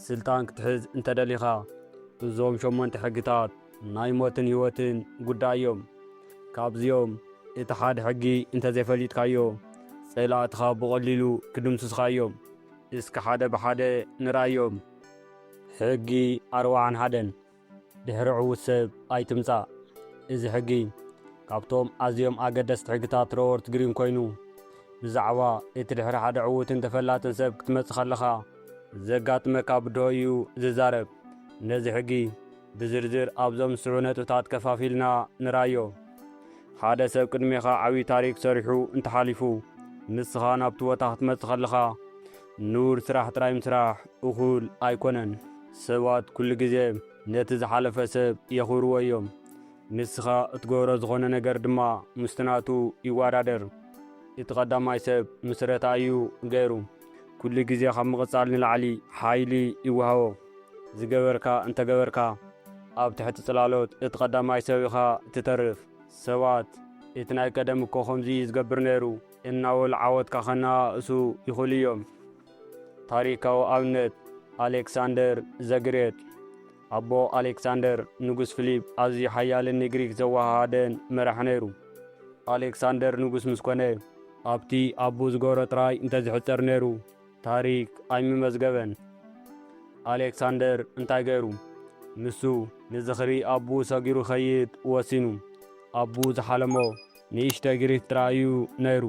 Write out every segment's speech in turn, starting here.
ስልጣን ክትሕዝ እንተደሊኻ እዞም 8 ሕግታት ናይ ሞትን ህይወትን ጉዳይ እዮም። ካብዚኦም እቲ ሓደ ሕጊ እንተዘይፈሊጥካዮ ጸላእትኻ ብቐሊሉ ክድምስስኻ እዮም። እስኪ ሓደ ብሓደ ንራእዮም። ሕጊ 41 ድሕሪ ዕዉት ሰብ ኣይትምጻእ። እዚ ሕጊ ካብቶም ኣዝዮም ኣገደስቲ ሕግታት ሮበርት ግሪን ኮይኑ ብዛዕባ እቲ ድሕሪ ሓደ ዕዉትን ተፈላጥን ሰብ ክትመጽእ ከለኻ ዘጋጥመካ ብድሆ እዩ ዝዛረብ። ነዚ ሕጊ ብዝርዝር ኣብዞም 90 ነጥብታት ከፋፊልና ንራእዮ። ሓደ ሰብ ቅድሜኻ ዓብዪ ታሪክ ሰሪሑ እንተሓሊፉ ንስኻ ናብቲ ቦታ ክትመጽእ ከለኻ ንቡር ስራሕ ጥራይ ምስራሕ እኹል ኣይኮነን። ሰባት ኩሉ ግዜ ነቲ ዝሓለፈ ሰብ የኽብርዎ እዮም። ንስኻ እትገብሮ ዝኾነ ነገር ድማ ምስቲ ይወዳደር። እቲ ቀዳማይ ሰብ ምስረታ እዩ ገይሩ ኩሉ ግዜ ካብ ምቕጻል ንላዕሊ ሓይሊ ይወሃቦ። ዝገበርካ እንተገበርካ ኣብ ትሕቲ ጽላሎት እቲ ቀዳማይ ሰብ ኢኻ ትተርፍ። ሰባት እቲ ናይ ቀደም እኮ ከምዚ ዝገብር ነይሩ እናበሉ ዓወትካ ከናእሱ ይኽእሉ እዮም። ታሪካዊ ኣብነት ኣሌክሳንደር ዘግሬት። ኣቦ ኣሌክሳንደር ንጉስ ፊሊፕ ኣዝዩ ሓያልን ንግሪክ ዘወሃሃደን መራሒ ነይሩ። ኣሌክሳንደር ንጉስ ምስ ኮነ ኣብቲ ኣቦ ዝገበሮ ጥራይ እንተዝሕፀር ነይሩ ታሪክ ኣይምመዝገበን። ኣሌክሳንደር እንታይ ገይሩ? ንሱ ንዝኽሪ ኣቦ ሰጊሩ ኸይድ ወሲኑ። ኣቦ ዝሓለሞ ንእሽተይ ግሪክ ጥራይ እዩ ነይሩ።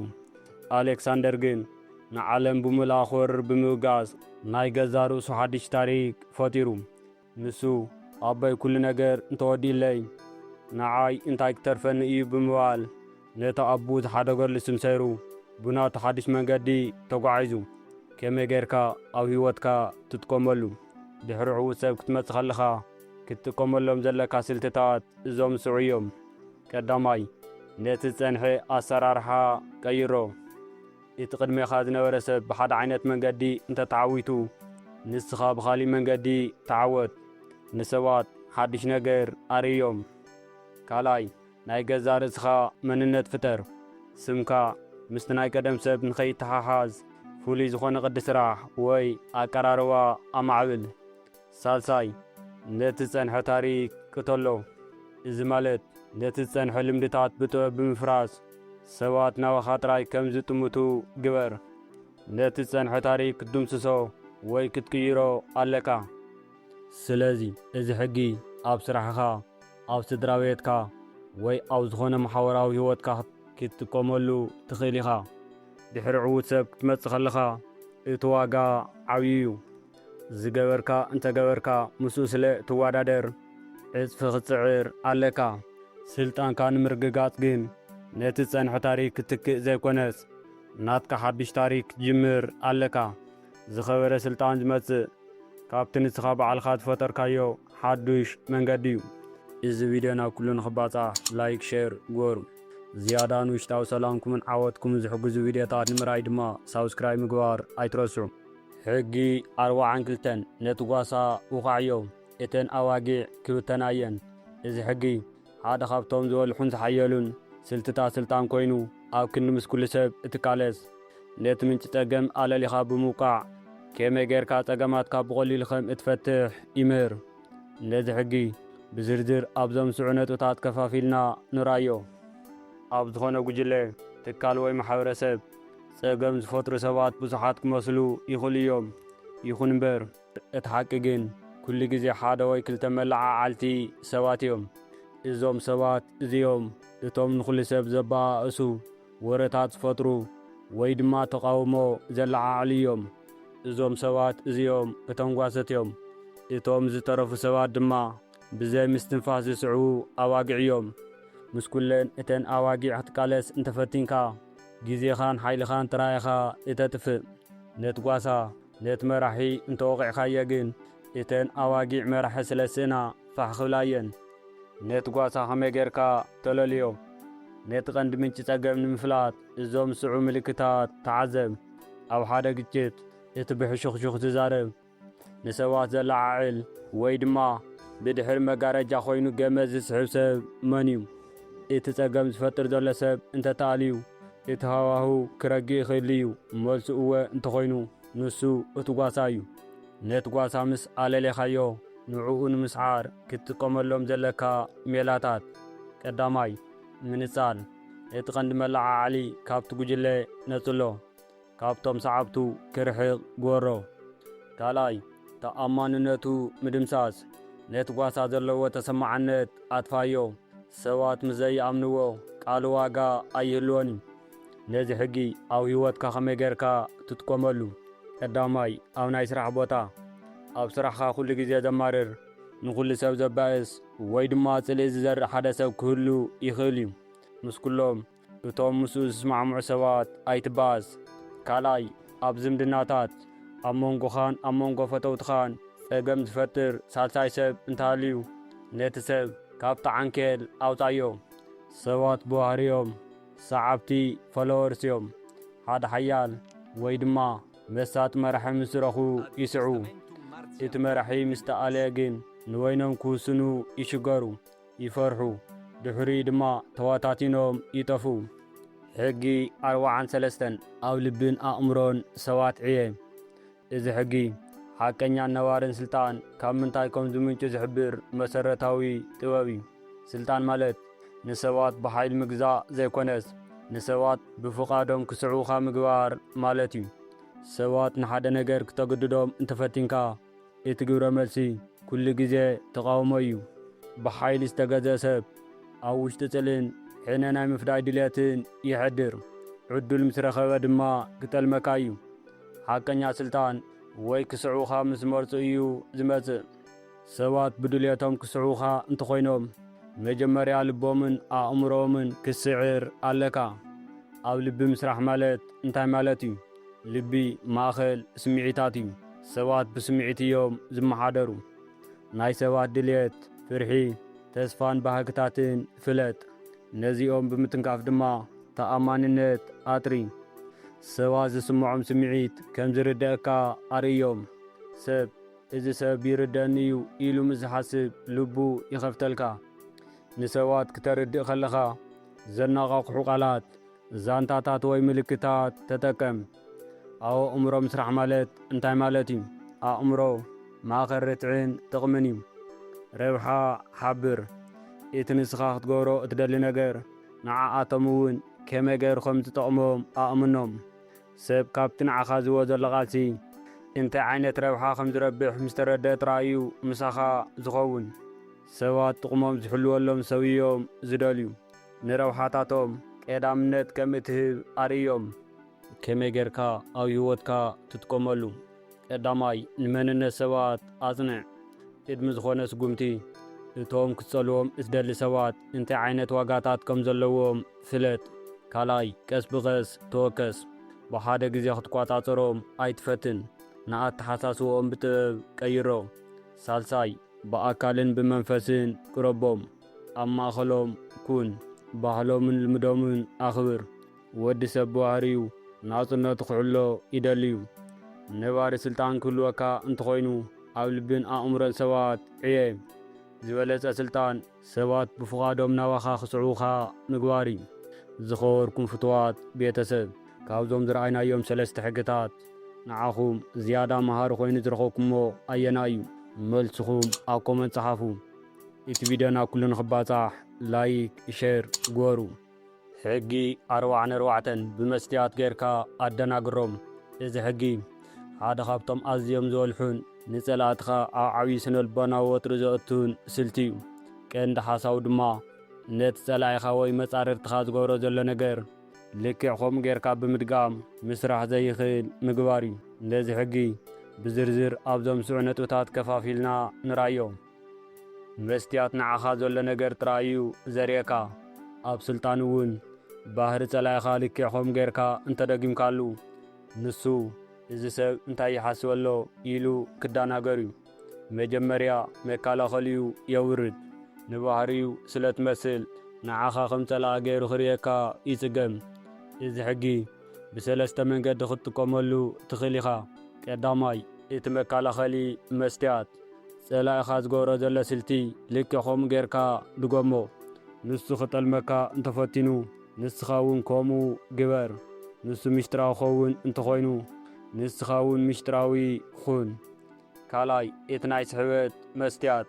ኣሌክሳንደር ግን ንዓለም ብምልኣ ክወርር ብምብጋስ ናይ ገዛ ርእሱ ሓድሽ ታሪክ ፈጢሩ። ንሱ ኣቦይ ኩሉ ነገር እንተወዲለይ ንዓይ እንታይ ክተርፈኒ እዩ ብምባል ነቲ ኣቦ ዝሓደገሉ ስም ሰይሩ ብናቱ ሓድሽ መንገዲ ተጓዒዙ። ከመይ ጌርካ ኣብ ህይወትካ ትጥቀመሉ? ድሕሪ ዕዉት ሰብ ክትመጽእ ከለኻ ክትጥቀመሎም ዘለካ ስልትታት እዞም ስዑ እዮም። ቀዳማይ ነቲ ጸንሐ ኣሰራርሓ ቀይሮ። እቲ ቅድሜኻ ዝነበረ ሰብ ብሓደ ዓይነት መንገዲ እንተተዓዊቱ ንስኻ ብኻሊእ መንገዲ ተዓወት። ንሰባት ሓድሽ ነገር ኣርእዮም። ካልኣይ ናይ ገዛ ርእስኻ መንነት ፍጠር። ስምካ ምስቲ ናይ ቀደም ሰብ ንኸይተሓሓዝ ፍሉይ ዝኾነ ቅዲ ስራሕ ወይ ኣቀራርባ ኣማዕብል። ሳልሳይ ነቲ ጸንሐ ታሪክ ቅተሎ። እዚ ማለት ነቲ ጸንሐ ልምድታት ብጥበብ ብምፍራስ ሰባት ናባኻ ጥራይ ከም ዝጥምቱ ግበር። ነቲ ጸንሐ ታሪክ ክትድምስሶ ወይ ክትቅይሮ ኣለካ። ስለዚ እዚ ሕጊ ኣብ ስራሕኻ፣ ኣብ ስድራ ቤትካ ወይ ኣብ ዝኾነ ማሕበራዊ ህይወትካ ክትጥቀመሉ ትኽእል ኢኻ። ድሕሪ ዕዉት ሰብ ክትመጽእ ከለኻ እቲ ዋጋ ዓብዪ እዩ። ዝገበርካ እንተገበርካ ምስኡ ስለ ትወዳደር ዕጽፊ ክትጽዕር ኣለካ። ስልጣንካ ንምርግጋጽ ግን ነቲ ጸንሐ ታሪክ ክትክእ ዘይኮነስ ናትካ ሓድሽ ታሪክ ክትጅምር ኣለካ። ዝኸበረ ስልጣን ዝመጽእ ካብቲ ንስኻ ባዕልኻ ዝፈጠርካዮ ሓዱሽ መንገዲ እዩ። እዚ ቪድዮ ናብ ኩሉ ንኽባጻሕ ላይክ ሼር ግበሩ። ዝያዳ ንውሽጣዊ ሰላምኩምን ዓወትኩምን ዝሕግዙ ቪድዮታት ንምርኣይ ድማ ሳብስክራይብ ምግባር ኣይትረስዑ። ሕጊ 42 ነቲ ጓሳ ውቃዕዮ እተን ኣዋጊዕ ክብተና እየን። እዚ ሕጊ ሓደ ካብቶም ዝበልሑን ዝሓየሉን ስልትታት ስልጣን ኮይኑ ኣብ ክንዲ ምስ ኩሉ ሰብ እትቃለስ። ነቲ ምንጭ ጸገም ኣለሊኻ ብምውቃዕ ከመይ ጌርካ ጸገማትካ ብቐሊሉ ከም እትፈትሕ ይምህር። ነዚ ሕጊ ብዝርዝር ኣብዞም 90 ነጥብታት ከፋፊልና ንራእዮ። ኣብ ዝኾነ ጉጅለ ትካል ወይ ማሕበረሰብ ጸገም ዝፈጥሩ ሰባት ብዙሓት ክመስሉ ይኽእሉ እዮም። ይኹን እምበር እቲ ሓቂ ግን ኩሉ ግዜ ሓደ ወይ ክልተ መላዓዓልቲ ሰባት እዮም። እዞም ሰባት እዚኦም እቶም ንኹሉ ሰብ ዘበኣእሱ ወረታት ዝፈጥሩ ወይ ድማ ተቃውሞ ዘለዓዓሉ እዮም። እዞም ሰባት እዚኦም እቶም ጓሶት እዮም። እቶም ዝተረፉ ሰባት ድማ ብዘይ ምስትንፋስ ዝስዕቡ ኣዋጊዕ እዮም። ምስ ኩለን እተን ኣዋጊዕ ክትቃለስ እንተፈቲንካ ግዜኻን ሓይልኻን ጥራይኻ እተጥፍእ። ነቲ ጓሳ ነቲ መራሒ እንተወቂዕካየ ግን እተን ኣዋጊዕ መራሒ ስለ ስእና ፋሕ ክብላ እየን። ነቲ ጓሳ ከመይ ጌርካ ተለልዮ? ነቲ ቀንዲ ምንጭ ጸገም ንምፍላጥ እዞም ስዑ ምልክታት ተዓዘብ። ኣብ ሓደ ግጭት እቲ ብሕሹኽሹኽ ዝዛረብ ንሰባት ዘለዓዕል ወይ ድማ ብድሕሪ መጋረጃ ኮይኑ ገመድ ዝስሕብ ሰብ መን እዩ? እቲ ጸገም ዝፈጥር ዘሎ ሰብ እንተተኣልዩ እቲ ሃዋህው ክረግእ ይኽእል እዩ። መልሱ እወ እንተኾይኑ ንሱ እቲ ጓሳ እዩ። ነቲ ጓሳ ምስ ኣለሌኻዮ ንዕኡ ንምስዓር ክትጥቀመሎም ዘለካ ሜላታት ቀዳማይ ምንጻል እቲ ቀንዲ መለዓዓሊ ካብቲ ጉጅለ ነጽሎ ካብቶም ሰዓብቱ ክርሕቕ ግበሮ። ካልኣይ ተኣማንነቱ ምድምሳስ ነቲ ጓሳ ዘለዎ ተሰማዓነት ኣጥፋዮ። ሰባት ምስ ዘይኣምንዎ ቃል ዋጋ ኣይህልዎን እዩ። ነዚ ሕጊ ኣብ ህይወትካ ከመይ ጌርካ ትጥቀመሉ? ቀዳማይ ኣብ ናይ ስራሕ ቦታ ኣብ ስራሕኻ ኩሉ ግዜ ዘማርር ንኩሉ ሰብ ዘባእስ ወይ ድማ ጽልኢ ዝዘርእ ሓደ ሰብ ክህሉ ይኽእል እዩ። ምስ ኩሎም እቶም ምስኡ ዝስማዕምዑ ሰባት ኣይትባእስ። ካልኣይ ኣብ ዝምድናታት ኣብ መንጎኻን ኣብ መንጎ ፈተውትኻን ጸገም ዝፈጥር ሳልሳይ ሰብ እንተሃልዩ ነቲ ሰብ ካብቲ ዓንኬል ኣውፃዮ። ሰባት ብባህርዮም ሰዓብቲ ፎሎወርስ እዮም። ሓደ ሓያል ወይ ድማ መሳጢ መራሒ ምስ ረኹ ይስዑ። እቲ መራሒ ምስ ተኣለየ ግን ንወይኖም ክውስኑ ይሽገሩ፣ ይፈርሑ፣ ድሕሪ ድማ ተዋታቲኖም ይጠፉ። ሕጊ 43 ኣብ ልብን ኣእምሮን ሰባት ዕየ። እዚ ሕጊ ሓቀኛ ነባርን ስልጣን ካብ ምንታይ ከም ዝምንጩ ዝሕብር መሰረታዊ ጥበብ እዩ። ስልጣን ማለት ንሰባት ብሓይሊ ምግዛእ ዘይኮነስ ንሰባት ብፍቓዶም ክስዕቡኻ ምግባር ማለት እዩ። ሰባት ንሓደ ነገር ክተገድዶም እንተፈቲንካ እቲ ግብረ መልሲ ኩሉ ግዜ ተቃውሞ እዩ። ብሓይሊ ዝተገዘአ ሰብ ኣብ ውሽጢ ጽልን ሕነ ናይ ምፍዳይ ድልየትን ይሕድር። ዕዱል ምስ ረኸበ ድማ ክጠልመካ እዩ። ሓቀኛ ስልጣን ወይ ክስዕቡኻ ምስ መርፁ እዩ ዝመጽእ። ሰባት ብድልየቶም ክስዕቡኻ እንተኾይኖም መጀመርያ ልቦምን ኣእምሮምን ክስዕር ኣለካ። ኣብ ልቢ ምስራሕ ማለት እንታይ ማለት እዩ? ልቢ ማእኸል ስምዒታት እዩ። ሰባት ብስምዒት እዮም ዝመሓደሩ። ናይ ሰባት ድልየት፣ ፍርሒ፣ ተስፋን ባህግታትን ፍለጥ። ነዚኦም ብምትንካፍ ድማ ተኣማንነት ኣጥሪ። ሰባት ዝስምዖም ስምዒት ከም ዝርድአካ ኣርእዮም። ሰብ እዚ ሰብ ይርድአኒ እዩ ኢሉ ምስ ዝሓስብ ልቡ ይኸፍተልካ። ንሰባት ክተርድእ ከለኻ ዘናቓቕሑ ቃላት፣ ዛንታታት ወይ ምልክታት ተጠቀም። ኣብ ኣእምሮ ምስራሕ ማለት እንታይ ማለት እዩ? ኣእምሮ ማእኸል ርትዕን ጥቕምን እዩ። ረብሓ ሓብር እቲ ንስኻ ክትገብሮ እትደሊ ነገር ንዓኣቶም እውን ከመይ ገይርኩም ዝጠቕሞም ኣእምኖም። ሰብ ካብቲ ንዓኻ ዝዎ ዘሎ ቃልሲ እንታይ ዓይነት ረብሓ ከም ዝረብሕ ምስ ተረድአ ጥራይ እዩ ምሳኻ ዝኸውን። ሰባት ጥቕሞም ዝሕልወሎም ሰብ እዮም ዝደልዩ። ንረብሓታቶም ቀዳምነት ከም እትህብ ኣርእዮም። ከመይ ጌርካ ኣብ ህይወትካ ትጥቀመሉ? ቀዳማይ ንመንነት ሰባት ኣጽንዕ። ቅድሚ ዝኾነ ስጉምቲ እቶም ክትጸልዎም እትደሊ ሰባት እንታይ ዓይነት ዋጋታት ከም ዘለዎም ፍለጥ። ካልኣይ ቀስ ብቐስ ተወከስ። ብሓደ ግዜ ክትቋጻጸሮም ኣይትፈትን። ንኣተሓሳስቦኦም ብጥበብ ቀይሮ። ሳልሳይ ብኣካልን ብመንፈስን ቅረቦም። ኣብ ማእኸሎም ኩን። ባህሎምን ልምዶምን ኣኽብር። ወዲ ሰብ ባህሪኡ ናጽነቱ ክሕሎ ይደልዩ። ነባሪ ስልጣን ክህልወካ እንተኾይኑ ኣብ ልብን ኣእምሮን ሰባት ዕየ። ዝበለጸ ስልጣን ሰባት ብፍቓዶም ናባኻ ክስዕቡኻ ምግባር እዩ። ዝኸበርኩም ፍትዋት ቤተሰብ ካብዞም ዝረኣይናዮም 3 ሕግታት ንዓኹም ዝያዳ መሃሪ ኮይኑ ዝረኸብኩሞ ኣየና እዩ? መልስኹም ኣብ ኮመንት ጸሓፉ። እቲ ቪድዮ ናብ ኩሉ ንኽባጻሕ ላይክ ሼር ግበሩ። ሕጊ 44 ብመስትያት ጌርካ ኣደናግሮም። እዚ ሕጊ ሓደ ካብቶም ኣዝዮም ዝበልሑን ንጸላእትኻ ኣብ ዓብዪ ስነልቦናዊ ወጥሪ ዘእቱን ስልቲ እዩ። ቀንዲ ሓሳቡ ድማ ነቲ ጸላኢኻ ወይ መጻርርትኻ ዝገብሮ ዘሎ ነገር ልክዕ ከምኡ ጌርካ ብምድጋም ምስራሕ ዘይኽእል ምግባር እዩ። ነዚ ሕጊ ብዝርዝር ኣብዞም ስዑ ነጥብታት ከፋፊልና ንራዮ። መስትያት ንዓኻ ዘሎ ነገር ጥራይ እዩ ዘርእየካ። ኣብ ስልጣን እውን ባህሪ ጸላኢኻ ልክዕ ከምኡ ጌርካ እንተደጊምካሉ ንሱ እዚ ሰብ እንታይ ይሓስበሎ ኢሉ ክዳናገር እዩ። መጀመርያ መከላኸሊኡ የውርድ። ንባህሪኡ ስለ ትመስል ንዓኻ ከም ጸላኢ ገይሩ ክርእየካ ይጽገም። እዚ ሕጊ ብ3 መንገዲ ክትጥቀመሉ ትኽእል ኢኻ። ቀዳማይ እቲ መከላኸሊ መስትያት ጸላኢኻ ዝገብሮ ዘሎ ስልቲ ልክዕ ከምኡ ጌርካ ድገሞ። ንሱ ክጠልመካ እንተፈቲኑ ንስኻ እውን ከምኡ ግበር። ንሱ ምሽጥራዊ ክኸውን እንተኾይኑ ንስኻ እውን ምሽጥራዊ ኹን። ካልኣይ እቲ ናይ ስሕበት መስትያት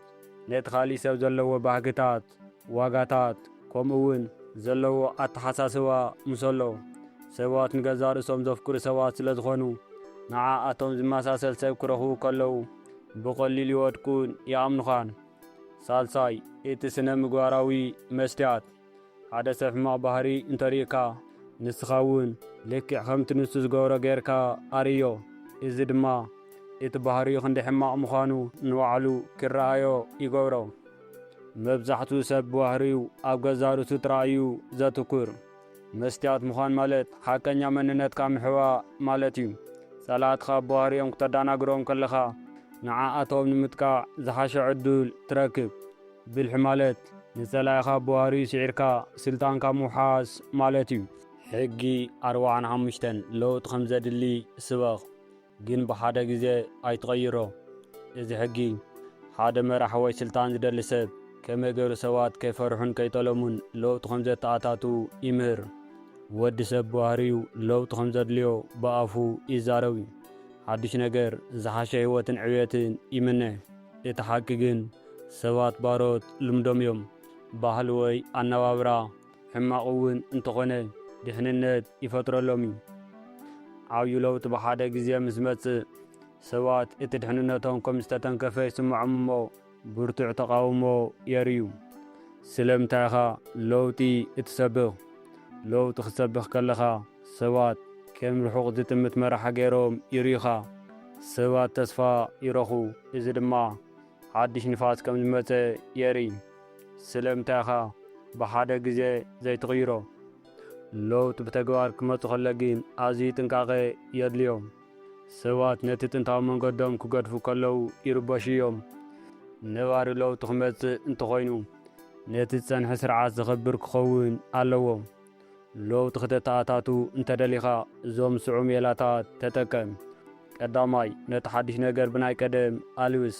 ነቲ ካሊእ ሰብ ዘለዎ ባህግታት ዋጋታት ከምኡውን ዘለዎ ኣተሓሳስባ ምሰሎ ሰባት ንገዛ ርእሶም ዘፍቅሩ ሰባት ስለ ዝኾኑ ንዓኣቶም ዝመሳሰል ሰብ ክረኽቡ ከለዉ ብቐሊሉ ይወድቁን ይኣምኑኻን። ሳልሳይ እቲ ስነ ምግባራዊ መስትያት ሓደ ሰብ ሕማቕ ባህሪ እንተሪእካ ንስኻ እውን ልክዕ ከምቲ ንሱ ዝገብሮ ጌርካ ኣርዮ። እዚ ድማ እቲ ባህሪኡ ክንደይ ሕማቕ ምዃኑ ንባዕሉ ክረኣዮ ይገብሮ። መብዛሕትኡ ሰብ ባህሪኡ ኣብ ገዛ ርእሱ ጥራዩ ዘትኩር። መስትያት ምዃን ማለት ሓቀኛ መንነትካ ምሕዋእ ማለት እዩ። ጸላእትኻ ባህሪኦም ክተዳናግሮም ከለኻ ንዓኣቶም ንምጥቃዕ ዝሓሸ ዕድል ትረክብ። ብልሒ ማለት ንጸላእኻ ባህሪኡ ስዒርካ ስልጣንካ ምውሓስ ማለት እዩ። ሕጊ 45 ለውጢ ከም ዘድሊ ስበኽ ግን ብሓደ ግዜ ኣይትቐይሮ። እዚ ሕጊ ሓደ መራሒ ወይ ስልጣን ዝደሊ ሰብ ከመይ ገይሩ ሰባት ከይፈርሑን ከይጠለሙን ለውጢ ከም ዘተኣታቱ ይምህር። ወዲ ሰብ ባህሪኡ ለውጢ ከም ዘድልዮ ብኣፉ ይዛረብ እዩ። ሓድሽ ነገር ዝሓሸ ህይወትን ዕብየትን ይምነ። እቲ ሓቂ ግን ሰባት ባሮት ልምዶም እዮም። ባህሊ ወይ ኣነባብራ ሕማቕ እውን እንተኾነ ድሕንነት ይፈጥረሎም እዩ። ዓብዪ ለውጢ ብሓደ ግዜ ምስ መጽእ ሰባት እቲ ድሕንነቶም ከም ዝተተንከፈ ይስምዖም እሞ ብርቱዕ ተቃውሞ የርዩ። ስለምንታይ ኢኻ ለውጢ እትሰብኽ? ለውጢ ክትሰብኽ ከለኻ ሰባት ከም ርሑቕ ዝጥምት መራሒ ገይሮም ይርዩኻ። ሰባት ተስፋ ይረኹ። እዚ ድማ ሓድሽ ንፋስ ከም ዝመጸ የርኢ። ስለምንታይ ኢኻ ብሓደ ግዜ ዘይትቕይሮ? ለውጢ ብተግባር ክመጽእ ከሎ ግን ኣዝዩ ጥንቃቐ የድልዮም። ሰባት ነቲ ጥንታዊ መንገዶም ክገድፉ ከለዉ ይርበሹ እዮም። ነባሪ ለውጢ ክመጽእ እንተኾይኑ ነቲ ዝጸንሐ ስርዓት ዘኽብር ክኸውን ኣለዎ። ለውጢ ክተተኣታቱ እንተደሊኻ እዞም ስዑ ሜላታት ተጠቀም። ቀዳማይ ነቲ ሓድሽ ነገር ብናይ ቀደም ኣልብስ።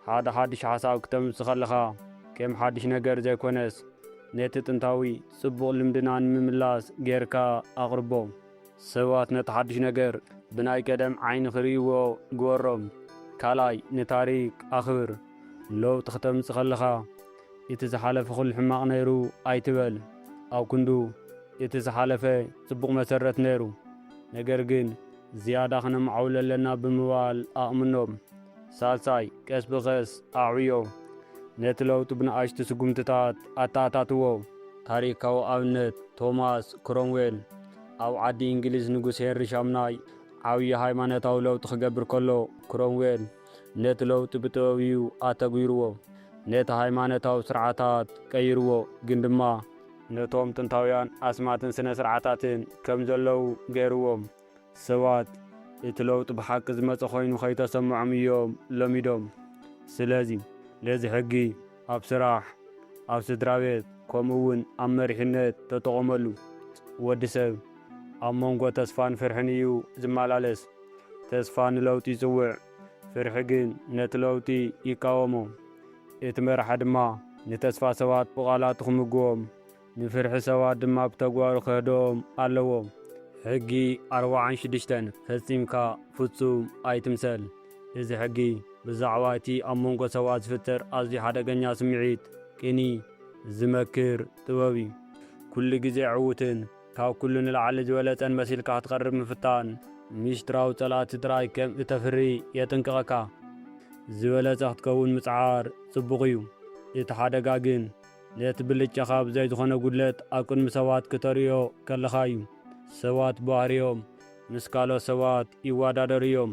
ሓደ ሓድሽ ሓሳብ ክተምጽእ ከለኻ ከም ሓድሽ ነገር ዘይኮነስ ነቲ ጥንታዊ ጽቡቕ ልምድና ንምምላስ ጌርካ ኣቕርቦ። ሰባት ነቲ ሓድሽ ነገር ብናይ ቀደም ዓይኒ ክርእይዎ ግበሮም። ካልኣይ ንታሪክ ኣኽብር። ለውጢ ክተምጽእ ከለኻ እቲ ዝሓለፈ ኩሉ ሕማቕ ነይሩ ኣይትበል። ኣብ ክንዱ እቲ ዝሓለፈ ጽቡቕ መሰረት ነይሩ፣ ነገር ግን ዝያዳ ክነማዕብሎ ኣለና ብምባል ኣእምኖም። ሳልሳይ ቀስ ብቐስ ኣዕብዮ። ነቲ ለውጢ ብንኣሽቱ ስጉምትታት ኣተኣታትዎ። ታሪካዊ ኣብነት ቶማስ ክሮምዌል ኣብ ዓዲ እንግሊዝ ንጉስ ሄንሪ ሻምናይ ዓብዪ ሃይማኖታዊ ለውጢ ክገብር ከሎ ክሮምዌል ነቲ ለውጢ ብጥበብ እዩ ኣተግቢርዎ። ነቲ ሃይማኖታዊ ስርዓታት ቀይርዎ፣ ግን ድማ ነቶም ጥንታውያን ኣስማትን ስነ ስርዓታትን ከም ዘለዉ ገይርዎም። ሰባት እቲ ለውጢ ብሓቂ ዝመጸ ኮይኑ ከይተሰምዖም እዮም ለሚዶም። ስለዚ ነዚ ሕጊ ኣብ ስራሕ፣ ኣብ ስድራ ቤት ከምኡውን ኣብ መሪሕነት ተጠቐመሉ። ወዲ ሰብ ኣብ መንጎ ተስፋን ፍርሕን እዩ ዝመላለስ። ተስፋ ንለውጢ ይጽውዕ፣ ፍርሒ ግን ነቲ ለውጢ ይቃወሞ። እቲ መራሒ ድማ ንተስፋ ሰባት ብቓላቱ ክምግቦም፣ ንፍርሒ ሰባት ድማ ብተግባሩ ክህዶም ኣለዎ። ሕጊ 46 ፈጺምካ ፍጹም ኣይትምሰል። እዚ ሕጊ ብዛዕባ እቲ ኣብ መንጎ ሰባት ዝፍጠር ኣዝዩ ሓደገኛ ስምዒት ቅኒ ዝመክር ጥበብ እዩ። ኩሉ ግዜ ዕዉትን ካብ ኩሉ ንላዕሊ ዝበለጸን መሲልካ ክትቐርብ ምፍታን ሚስጥራዊ ጸላእቲ ጥራይ ከም እተፍሪ የጥንቅቐካ። ዝበለጸ ክትከውን ምጽዓር ጽቡቕ እዩ። እቲ ሓደጋ ግን ነቲ ብልጫኻ ብዘይ ዝኾነ ጉድለት ኣብ ቅድሚ ሰባት ክተርእዮ ከለኻ እዩ። ሰባት ባህርዮም ምስ ካልኦት ሰባት ይወዳደሩ እዮም።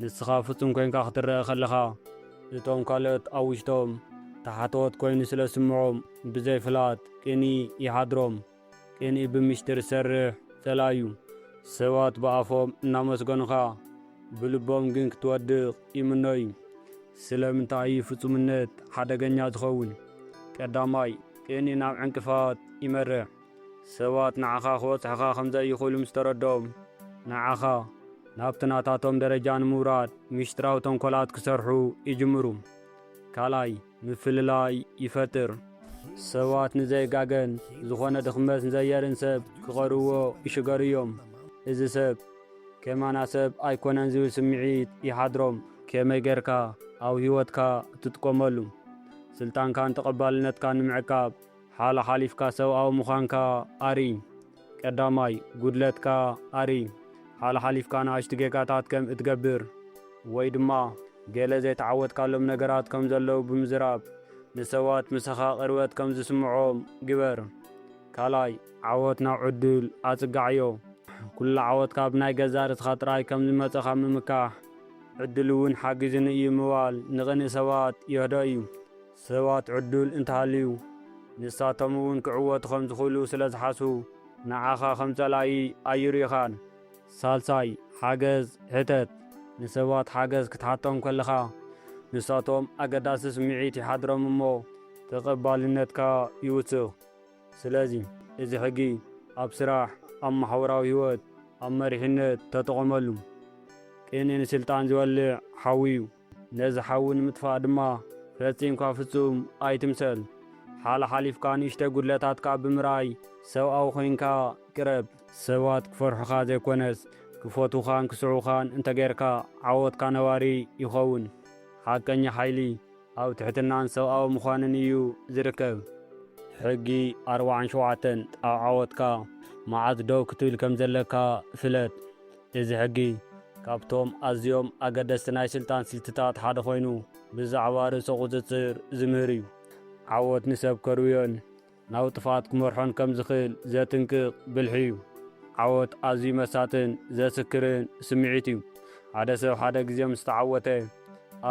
ንስኻ ፍጹም ኮይንካ ክትረአ ከለኻ እቶም ካልኦት ኣብ ውሽጦም ታሕተዎት ኮይኑ ስለ ስምዖም ብዘይፍላት ቅኒ ይሓድሮም። ቅኒ ብምስጢር ዝሰርሕ ጸላእ እዩ። ሰባት ብኣፎም እናመስገኑኻ ብልቦም ግን ክትወድቕ ይምነ እዩ። ስለምንታይ እዩ ፍጹምነት ሓደገኛ ዝኸውን? ቀዳማይ ቅኒ ናብ ዕንቅፋት ይመርሕ። ሰባት ንዓኻ ክበጽሕኻ ከምዘይኽእሉ ምስ ተረድኦም ንዓኻ ናብቲ ናታቶም ደረጃ ንምውራድ ምስጢራዊ ተንኰላት ክሰርሑ ይጅምሩ። ካልኣይ ምፍልላይ ይፈጥር። ሰባት ንዘይጋገን ዝኾነ ድኽመት ንዘየርን ሰብ ክቐርብዎ ይሽገሩ እዮም። እዚ ሰብ ከማና ሰብ ኣይኮነን ዝብል ስምዒት ይሓድሮም። ከመይ ጌርካ ኣብ ህይወትካ ትጥቀመሉ? ስልጣንካን ተቐባልነትካን ንምዕቃብ ሓላሓሊፍካ ሰብኣዊ ምዃንካ ኣርኢ። ቀዳማይ ጉድለትካ ኣርኢ። ሓላሓሊፍካ ንኣሽቱ ጌጋታት ከም እትገብር ወይ ድማ ገለ ዘይተዓወትካሎም ነገራት ከም ዘለዉ ብምዝራብ ንሰባት ምሳኻ ቅርበት ከም ዝስምዖም ግበር። ካልኣይ ዓወት ናብ ዕድል ኣጽጋዕዮ። ኩሉ ዓወትካ ብናይ ገዛ ርእስኻ ጥራይ ከም ዝመጸኻ ምምካሕ ዕድል እውን ሓጊዝን እዩ ምባል ንቕንኢ ሰባት የህዶ እዩ። ሰባት ዕድል እንተሃልዩ ንሳቶም እውን ክዕወቱ ከም ዝኽእሉ ስለ ዝሓስቡ ንዓኻ ከም ጸላኢ ኣይርኢኻን። ሳልሳይ ሓገዝ ሕተት። ንሰባት ሓገዝ ክትሓቶም ከለኻ ንሳቶም ኣገዳሲ ስምዒት ይሓድሮም እሞ ተቐባልነትካ ይውስኽ። ስለዚ እዚ ሕጊ ኣብ ስራሕ፣ ኣብ ማሕበራዊ ህይወት፣ ኣብ መሪሕነት ተጠቐመሉ። ቅንኢ ንስልጣን ዝበልዕ ሓዊ እዩ። ነዚ ሓዊ ንምጥፋእ ድማ ፈጺምካ ፍጹም ኣይትምሰል። ሓላሓሊፍካ ንእሽተይ ጉድለታትካ ብምርኣይ ሰብኣዊ ኮይንካ ቅረብ። ሰባት ክፈርሑኻ ዘይኮነስ ክፈትዉኻን ክስዕዉኻን እንተጌርካ ዓወትካ ነባሪ ይኸውን። ሓቀኛ ሓይሊ ኣብ ትሕትናን ሰብኣዊ ምዃንን እዩ ዝርከብ። ሕጊ 47 ኣብ ዓወትካ መዓዝ ደው ክትብል ከም ዘለካ ፍለጥ። እዚ ሕጊ ካብቶም ኣዝዮም ኣገደስቲ ናይ ስልጣን ስልትታት ሓደ ኮይኑ ብዛዕባ ርእሰ ቁፅፅር ዝምህር እዩ። ዓወት ንሰብ ከርብዮን ናብ ጥፋት ክመርሖን ከም ዝኽእል ዘጥንቅቕ ብልሒ እዩ። ዓወት ኣዝዩ መሳጥን ዘስክርን ስምዒት እዩ። ሓደ ሰብ ሓደ ግዜ ምስ ተዓወተ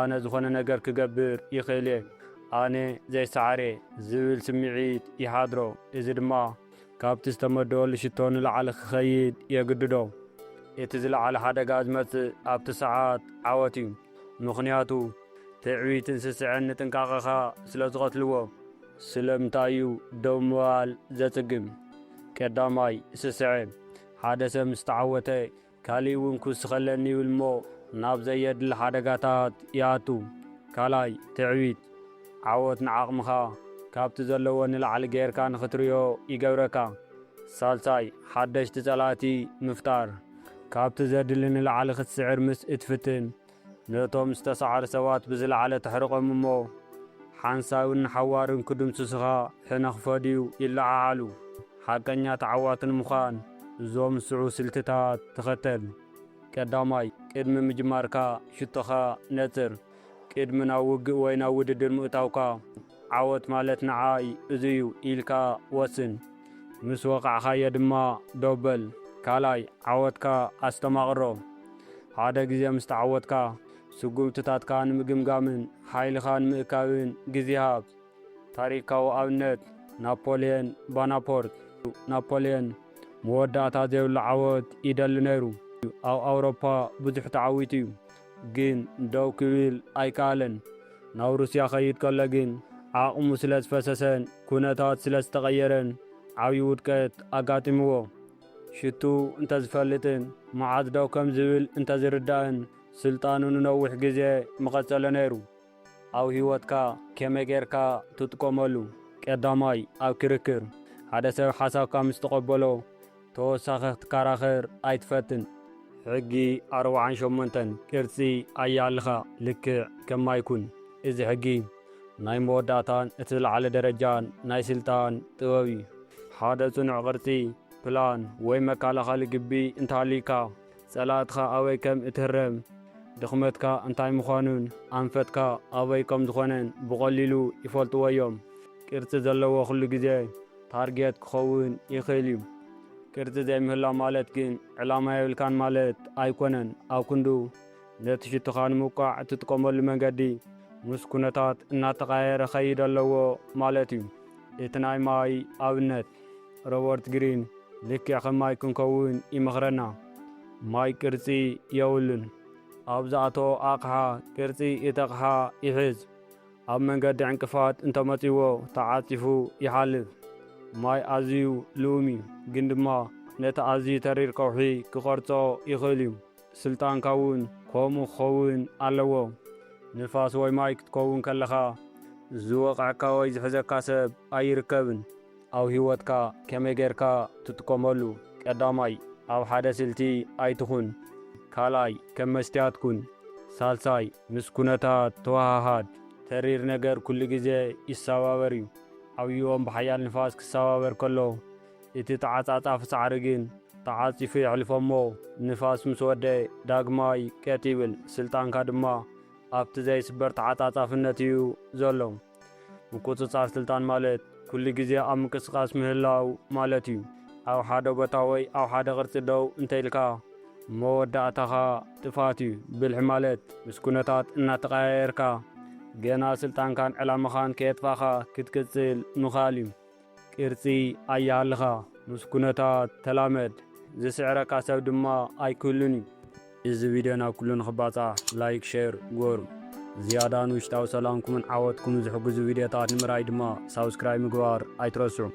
ኣነ ዝኾነ ነገር ክገብር ይኽእል እየ፣ ኣነ ዘይሰዓረ ዝብል ስምዒት ይሓድሮ። እዚ ድማ ካብቲ ዝተመደወሉ ሽቶ ንላዕሊ ክኸይድ የግድዶ። እቲ ዝለዓለ ሓደጋ ዝመጽእ ኣብቲ ሰዓት ዓወት እዩ። ምኽንያቱ ትዕቢትን ስስዕን ንጥንቃቐኻ ስለ ዝቐትልዎ። ስለምንታይ እዩ ደው ምባል ዘጽግም? ቀዳማይ ስስዐ። ሓደ ሰብ ምስ ተዓወተ ካሊእ እውን ክውስኸለኒ ይብል እሞ ናብ ዘየድሊ ሓደጋታት ይኣቱ። ካልኣይ ትዕቢት። ዓወት ንዓቕምኻ ካብቲ ዘለዎ ንላዕሊ ጌርካ ንኽትርዮ ይገብረካ። ሳልሳይ ሓደሽቲ ጸላእቲ ምፍጣር። ካብቲ ዘድሊ ንላዕሊ ክትስዕር ምስ እትፍትን ነቶም ዝተሰዓሩ ሰባት ብዝለዓለ ተሕርቖም እሞ ሓንሳውን ሓዋርን ክድምስሱኻ ሕነኽፈድዩ ይለዓዓሉ። ሓቀኛ ተዓዋቲ ንምዃን እዞም ስዑ ስልትታት ተኸተል። ቀዳማይ ቅድሚ ምጅማርካ ሽቶኻ ነጽር። ቅድሚ ናብ ውግእ ወይ ናብ ውድድር ምእታውካ ዓወት ማለት ንዓይ እዙዩ ኢልካ ወስን። ምስ ወቓዕኻየ ድማ ደበል። ካልኣይ ዓወትካ ኣስተማቕሮ። ሓደ ግዜ ምስ ተዓወትካ ስጉምትታትካ ንምግምጋምን ሓይልኻ ንምእካብን ግዜ ሃብ። ታሪካዊ ኣብነት ናፖልየን ቦናፓርት። ናፖልየን መወዳእታ ዘይብሉ ዓወት ይደሊ ነይሩ። ኣብ ኣውሮፓ ብዙሕ ተዓዊቱ እዩ፣ ግን ደው ክብል ኣይከኣለን። ናብ ሩስያ ኸይድ ከሎ ግን ዓቕሙ ስለ ዝፈሰሰን ኩነታት ስለ ዝተቐየረን ዓብዪ ውድቀት ኣጋጢምዎ። ሽቱ እንተዝፈልጥን መዓዝ ደው ከም ዝብል እንተዝርዳእን ስልጣኑ ንነዊሕ ግዜ መቐጸለ ነይሩ። ኣብ ህይወትካ ከመይ ጌርካ ትጥቀመሉ? ቀዳማይ ኣብ ክርክር። ሓደ ሰብ ሓሳብካ ምስ ተቐበሎ ተወሳኺ ክትከራኸር ኣይትፈትን። ሕጊ 48 ቅርጺ ኣያልኻ ልክዕ ከማይኩን። እዚ ሕጊ ናይ መወዳእታን እቲ ዝለዓለ ደረጃን ናይ ስልጣን ጥበብ እዩ። ሓደ ጽኑዕ ቅርጺ ፕላን ወይ መከላኸሊ ግቢ እንተሃልዩካ ጸላእትኻ ኣበይ ከም እትህረም፣ ድኽመትካ እንታይ ምዃኑን ኣንፈትካ ኣበይ ከም ዝኾነን ብቐሊሉ ይፈልጥዎ እዮም። ቅርጺ ዘለዎ ኩሉ ግዜ ታርጌት ክኸውን ይኽእል እዩ። ቅርጺ ዘይምህላው ማለት ግን ዕላማ የብልካን ማለት ኣይኮነን። ኣብ ክንዱ ነቲ ሽቶኻ ንምውቃዕ እትጥቀመሉ መንገዲ ምስ ኩነታት እናተቐያየረ ኸይድ ኣለዎ ማለት እዩ። እቲ ናይ ማይ ኣብነት ሮበርት ግሪን ልክዕ ከም ማይ ክንከውን ይመኽረና። ማይ ቅርጺ የብሉን። ኣብ ዝኣተወ ኣቕሓ ቅርጺ እቲ ኣቕሓ ይሕዝ። ኣብ መንገዲ ዕንቅፋት እንተመጺዎ ተዓጺፉ ይሓልፍ። ማይ ኣዝዩ ልኡም እዩ፣ ግን ድማ ነቲ ኣዝዩ ተሪር ከውሒ ክቐርጾ ይኽእል እዩ። ስልጣንካ እውን ከምኡ ክኸውን ኣለዎ። ንፋስ ወይ ማይ ክትከውን ከለኻ ዝወቕዐካ ወይ ዝሕዘካ ሰብ ኣይርከብን። ኣብ ህይወትካ ከመይ ጌርካ ትጥቀመሉ? ቀዳማይ ኣብ ሓደ ስልቲ ኣይትኹን። ካልኣይ ከም መስትያት ኩን። ሳልሳይ ምስ ኩነታት ተዋሃሃድ ተሪር ነገር ኩሉ ግዜ ይሰባበር እዩ። ዓብይኦም ብሓያል ንፋስ ክሰባበር ከሎ እቲ ተዓጻጻፊ ሳዕሪ ግን ተዓጺፉ የሕልፎሞ። ንፋስ ምስ ወደ ዳግማይ ቀጥ ይብል፣ ስልጣንካ ድማ ኣብቲ ዘይስበር ተዓጻጻፍነት እዩ ዘሎ። ምቁጽጻር ስልጣን ማለት ኩሉ ግዜ ኣብ ምንቅስቓስ ምህላው ማለት እዩ። ኣብ ሓደ ቦታ ወይ ኣብ ሓደ ቅርጺ ደው እንተኢልካ መወዳእታኻ ጥፋት እዩ። ብልሒ ማለት ምስ ኩነታት እናተቐያየርካ ገና ስልጣንካን ዕላማኻን ከየጥፋኻ ክትቅጽል ምኻል እዩ። ቅርጺ ኣየሃልኻ፣ ምስ ኩነታት ተላመድ። ዝስዕረካ ሰብ ድማ ኣይክህሉን እዩ። እዚ ቪድዮ ናብ ኩሉ ንኽባጻሕ ላይክ ሼር ግበሩ። ዝያዳ ንውሽጣዊ ሰላምኩምን ዓወትኩም ዝሕግዙ ቪድዮታት ንምርኣይ ድማ ሳብስክራይብ ምግባር ኣይትረስዑ።